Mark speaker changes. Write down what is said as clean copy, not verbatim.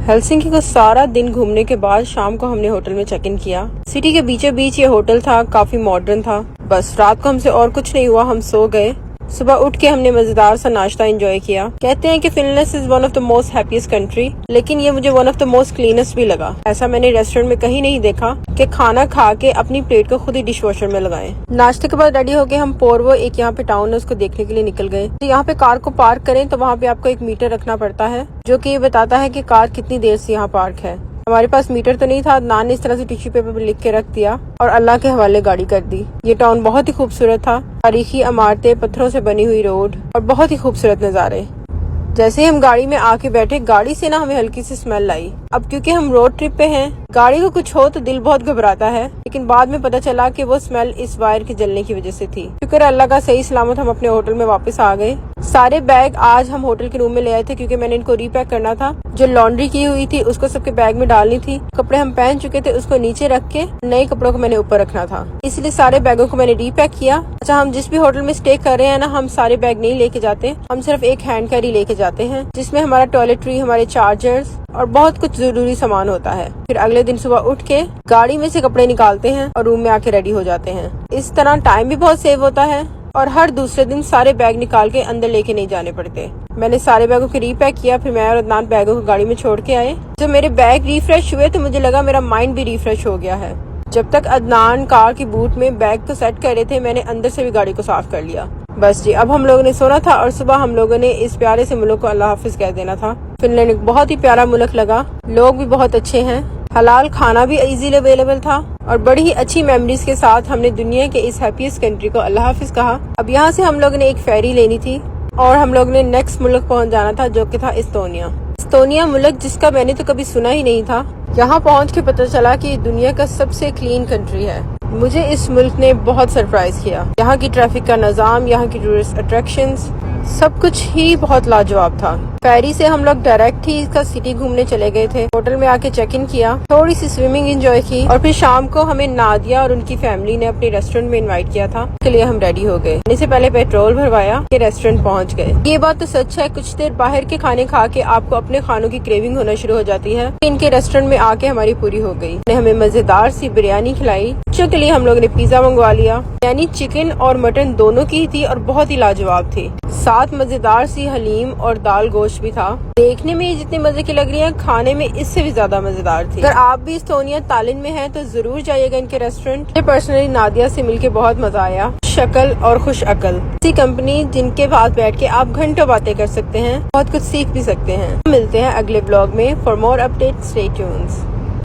Speaker 1: Helsinki को सारा दिन घूमने के बाद शाम को हमने होटल में चेक इन किया। सिटी के बीचों बीच ये होटल था, काफी मॉडर्न था। बस रात को हमसे और कुछ नहीं हुआ, हम सो गए। सुबह उठ के हमने मजेदार सा नाश्ता एंजॉय किया। कहते हैं कि Finland is one of the most happiest country, लेकिन ये मुझे one of the most cleanest भी लगा। ऐसा मैंने रेस्टोरेंट में कहीं नहीं देखा कि खाना खा के अपनी प्लेट को खुद ही डिश वॉशर में लगाएं। नाश्ते के बाद रेडी होके हम पोर्वो, एक यहाँ पे टाउन है, उसको देखने के लिए निकल गए। तो यहाँ पे कार को पार्क करें तो वहाँ पे आपको एक मीटर रखना पड़ता है, जो कि ये बताता है कि कार कितनी देर से यहाँ पार्क है। हमारे पास मीटर तो नहीं था, अदनान ने इस तरह से टिश्यू पेपर पर लिख के रख दिया और अल्लाह के हवाले गाड़ी कर दी। ये टाउन बहुत ही खूबसूरत था, तारीखी इमारतें, पत्थरों से बनी हुई रोड और बहुत ही खूबसूरत नज़ारे। जैसे ही हम गाड़ी में आके बैठे, गाड़ी से ना हमें हल्की सी स्मेल आई। अब क्योंकि हम रोड ट्रिप पे हैं, गाड़ी को कुछ हो तो दिल बहुत घबराता है, लेकिन बाद में पता चला कि वो स्मेल इस वायर के जलने की वजह से थी। शुक्र अल्लाह का, सही सलामत हम अपने होटल में वापस आ गए। सारे बैग आज हम होटल के रूम में ले आए थे, क्योंकि मैंने इनको रीपैक करना था। जो लॉन्ड्री की हुई थी उसको सबके बैग में डालनी थी। कपड़े हम पहन चुके थे, उसको नीचे रख के नए कपड़ों को मैंने ऊपर रखना था, इसलिए सारे बैगों को मैंने रीपैक किया। अच्छा, हम जिस भी होटल में स्टे कर रहे हैं ना, हम सारे बैग नहीं लेके जाते, हम सिर्फ एक हैंड कैरी लेके जाते हैं, जिसमें हमारा टॉयलेटरी, हमारे चार्जर्स और बहुत कुछ जरूरी सामान होता है। फिर अगले दिन सुबह उठ के गाड़ी में से कपड़े निकालते हैं और रूम में आके रेडी हो जाते हैं। इस तरह टाइम भी बहुत सेव होता है और हर दूसरे दिन सारे बैग निकाल के अंदर लेके नहीं जाने पड़ते। मैंने सारे बैगों को रीपैक किया, फिर मैं और अदनान बैगों को गाड़ी में छोड़ के आए। जब मेरे बैग रिफ्रेश हुए तो मुझे लगा मेरा माइंड भी रिफ्रेश हो गया है। जब तक अदनान कार की बूट में बैग को सेट कर रहे थे, मैंने अंदर से भी गाड़ी को साफ कर लिया। बस जी, अब हम लोगों ने सोना था और सुबह हम लोगों ने इस प्यारे से मुल्क को अल्लाह हाफिज कह देना था। फिनलैंड एक बहुत ही प्यारा मुल्क लगा, लोग भी बहुत अच्छे हैं, हलाल खाना भी इजीली अवेलेबल था और बड़ी ही अच्छी मेमोरीज के साथ हमने दुनिया के इस हैप्पीएस्ट कंट्री को अल्लाह हाफिज कहा। अब यहाँ से हम लोगों ने एक फेरी लेनी थी और हम लोग ने नेक्स्ट मुल्क पहुँच जाना था, जो कि था एस्तोनिया। एस्तोनिया मुल्क जिसका मैंने तो कभी सुना ही नहीं था। यहाँ पहुँच के पता चला कि दुनिया का सबसे क्लीन कंट्री है। मुझे इस मुल्क ने बहुत सरप्राइज किया। यहाँ की ट्रैफिक का निज़ाम, यहाँ की टूरिस्ट अट्रैक्शंस, सब कुछ ही बहुत लाजवाब था। फेरी से हम लोग डायरेक्ट ही इसका सिटी घूमने चले गए थे। होटल में आके चेक इन किया, थोड़ी सी स्विमिंग एंजॉय की और फिर शाम को हमें नादिया और उनकी फैमिली ने अपने रेस्टोरेंट में इनवाइट किया था। इसके लिए हम रेडी हो गए। इससे पहले पेट्रोल भरवाया कि रेस्टोरेंट पहुंच गए। ये बात तो सच है, कुछ देर बाहर के खाने खा के आपको अपने खानों की क्रेविंग होना शुरू हो जाती है। इनके रेस्टोरेंट में आके हमारी पूरी हो गई। हमें मजेदार सी बिरयानी खिलाई। बच्चों के लिए हम लोग ने पिज्जा मंगवा लिया, यानी चिकन और मटन दोनों की थी और बहुत ही लाजवाब थी। साथ मजेदार सी हलीम और दाल गोश्त भी था। देखने में ये जितनी मजे की लग रही है, खाने में इससे भी ज्यादा मजेदार थी। अगर आप भी एस्तोनिया तालिन में हैं तो जरूर जाइएगा इनके रेस्टोरेंट। मुझे पर्सनली नादिया से मिलके बहुत मजा आया। शक्ल और खुश अकल ऐसी कंपनी जिनके पास बैठ के आप घंटों बातें कर सकते हैं, बहुत कुछ सीख भी सकते हैं। मिलते हैं अगले ब्लॉग में। For more update stay tunes.